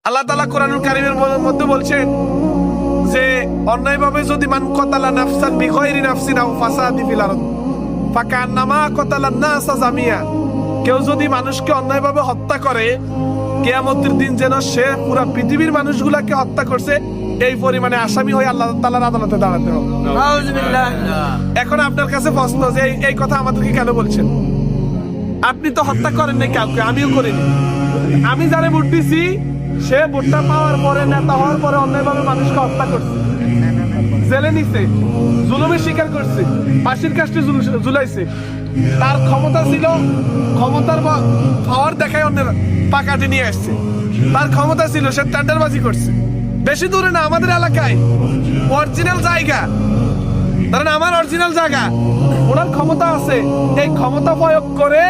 আল্লাহ তাআলা কোরআনুল কারীমের মধ্যে বলছেন যে অন্যায়ভাবে যদি মান কতালা নাফসান বিগাইরি নাফসিন আও ফাসাদি ফিল আরদ ফাকান্নামা কতালান নাস জামিয়া, কেউ যদি মানুষকে অন্যায়ভাবে হত্যা করে কিয়ামতের দিন যেন সে পুরো পৃথিবীর মানুষগুলাকে হত্যা করছে এই পরিমাণে আসামি হয়ে আল্লাহ তাআলার আদালতে দাঁড়াতে হবে। নাউযুবিল্লাহ। এখন আপনার কাছে প্রশ্ন যে এই কথা আমাদেরকে কেন বলছেন? আপনি তো হত্যা করেন নাই কাউকে, আমিও করিনি। আমি যারে ভোট দিছি সে ভোটটা পাওয়ার পরে, নেতা হওয়ার পরে অন্যায়ভাবে মানুষকে হত্যা করছে, জেলে নিছে, জুলুমের শিকার করছে, ফাঁসির কাস্টে ঝুলাইছে। তার ক্ষমতা ছিল, ক্ষমতার পাওয়ার দেখায় অন্যের পাকাটি নিয়ে আসছে। তার ক্ষমতা ছিল, সে টেন্ডারবাজি করছে। বেশি দূরে না, আমাদের এলাকায় অরিজিনাল জায়গা, ধরেন আমার অরিজিনাল জায়গা, ওনার ক্ষমতা আছে, এই ক্ষমতা প্রয়োগ করে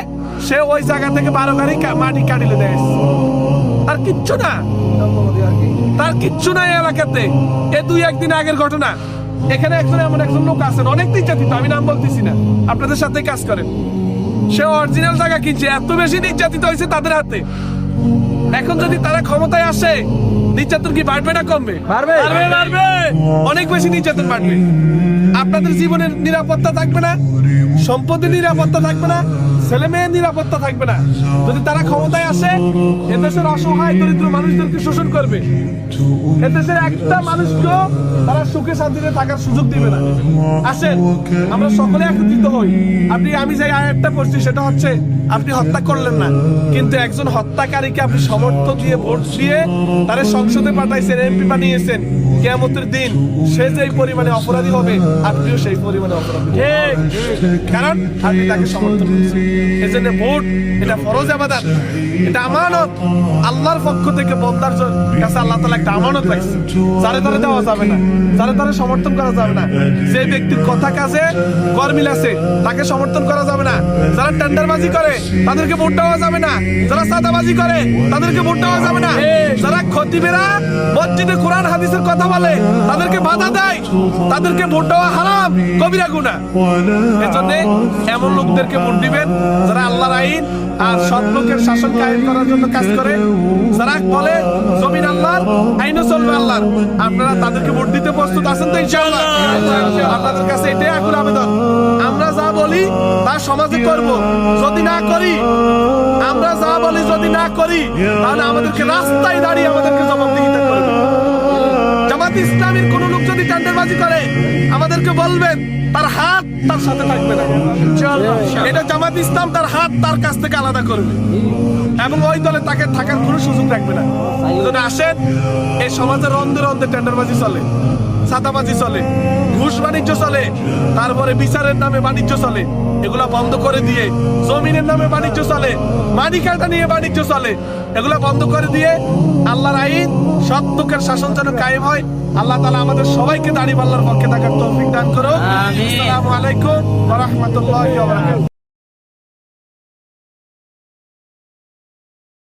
সে ওই জায়গা থেকে 12 গাড়ি মাটি কাটিলে দেয়। আর কিচ্ছু না, তার কিচ্ছু নাই এলাকাতে। এ 2-1 দিন আগের ঘটনা। এখানে এমন একজন লোক আছেন, অনেক নির্যাতিত, আমি নাম বলতেছি না, আপনাদের সাথে কাজ করেন। সে অরিজিনাল জায়গা কিনছে, এত বেশি নির্যাতিত হয়েছে তাদের হাতে। এখন যদি তারা ক্ষমতায় আসে, নির্যাতন কি বাড়বে না কমবে? বাড়বে, অনেক বেশি নির্যাতন বাড়বে। আপনাদের জীবনের নিরাপত্তা থাকবে না, সম্পদের নিরাপত্তা থাকবে না, ছেলে মেয়ের নিরাপত্তা থাকবে না। যদি তারা ক্ষমতায় আসে, এদেশের অসহায় দরিদ্র মানুষদেরকে শোষণ করবে। এদেশের একটা মানুষকেও তারা সুখে শান্তিতে থাকার সুযোগ দিবে না। আসেন আমরা সকলে একত্রিত হই। আমি যে আয়াতটা পড়ছি সেটা হচ্ছে, আপনি হত্যা করলেন না, কিন্তু একজন হত্যাকারীকে আপনি সমর্থন দিয়ে ভোট দিয়ে তারা সংসদে পাঠাইছেন, এমপি বানিয়েছেন। কিয়ামতের দিন সে যে পরিমাণে অপরাধী হবে, আপনিও সেই পরিমাণে অপরাধী, কারণ আপনি তাকে সমর্থন করছেন। এজন্য ভোট এটা ফরজ ইবাদত, এটা আমানত আল্লাহর পক্ষ থেকে। বান্দার কাছে আল্লাহ তাআলা একটা আমানত রাখছে, যারে তারে দেওয়া যাবে না, যারে তারে সমর্থন করা যাবে না। যে ব্যক্তির কথা কাজে গরমিল আছে তাকে সমর্থন করা যাবে না। যারা টেন্ডারবাজি করে তাদেরকে ভোট দেওয়া যাবে না। যারা সাদাবাজি করে তাদেরকে ভোট দেওয়া যাবে না। যারা খতিবেরা মসজিদে কোরআন হাদিসের কথা বলে তাদেরকে বাধা দেয়, তাদেরকে ভোট দেওয়া হারাম, কবিরা গুনাহ। এজন্য এমন লোকদেরকে ভোট দিবেন যারা আল্লাহর আইন আর সৎ লোকের শাসন কায়েম করার জন্য কাজ করে, যারা বলে জমিন আল্লাহর, আইনও চলবে আল্লাহর। আপনারা তাদেরকে ভোট দিতে প্রস্তুত আছেন তো? ইনশাআল্লাহ। আপনাদের কাছে এটাই আকুল আবেদন, আমরা যা বলি তা সমাজে করব। যদি না করি, আমরা যা বলি যদি না করি, তাহলে আমাদেরকে রাস্তায় দাঁড়িয়ে আমাদেরকে জবাবদিহিতা করবে। জামাত ইসলামীর কোন লোক যদি টেন্ডারবাজি করে, আমাদেরকে বলবেন তার হাত তার সাথে থাকবে না। এটা জামাত ইসলাম তার হাত তার কাছ থেকে আলাদা করবে এবং ওই দলে তাকে থাকার কোনো সুযোগ রাখবে না। যদি আসেন, এই সমাজের রন্ধে রন্ধে টেন্ডারবাজি চলে, সাদাবাজি চলে, ঘুষ বাণিজ্য চলে, তারপরে বিচারের নামে বাণিজ্য চলে। এগুলা বন্ধ করে দিয়ে, জমিনের নামে বাণিজ্য চলে, মালিকানা নিয়ে বাণিজ্য চলে, এগুলা বন্ধ করে দিয়ে আল্লাহর আইন, সৎ লোকের শাসন যেন কায়েম হয়। আল্লাহ তাআলা আমাদের সবাইকে দাঁড়িয়ে আল্লাহর পক্ষে থাকার তৌফিক দান করুন। আসসালামু আলাইকুম ওয়া রাহমাতুল্লাহি ওয়া বারাকাতুহু।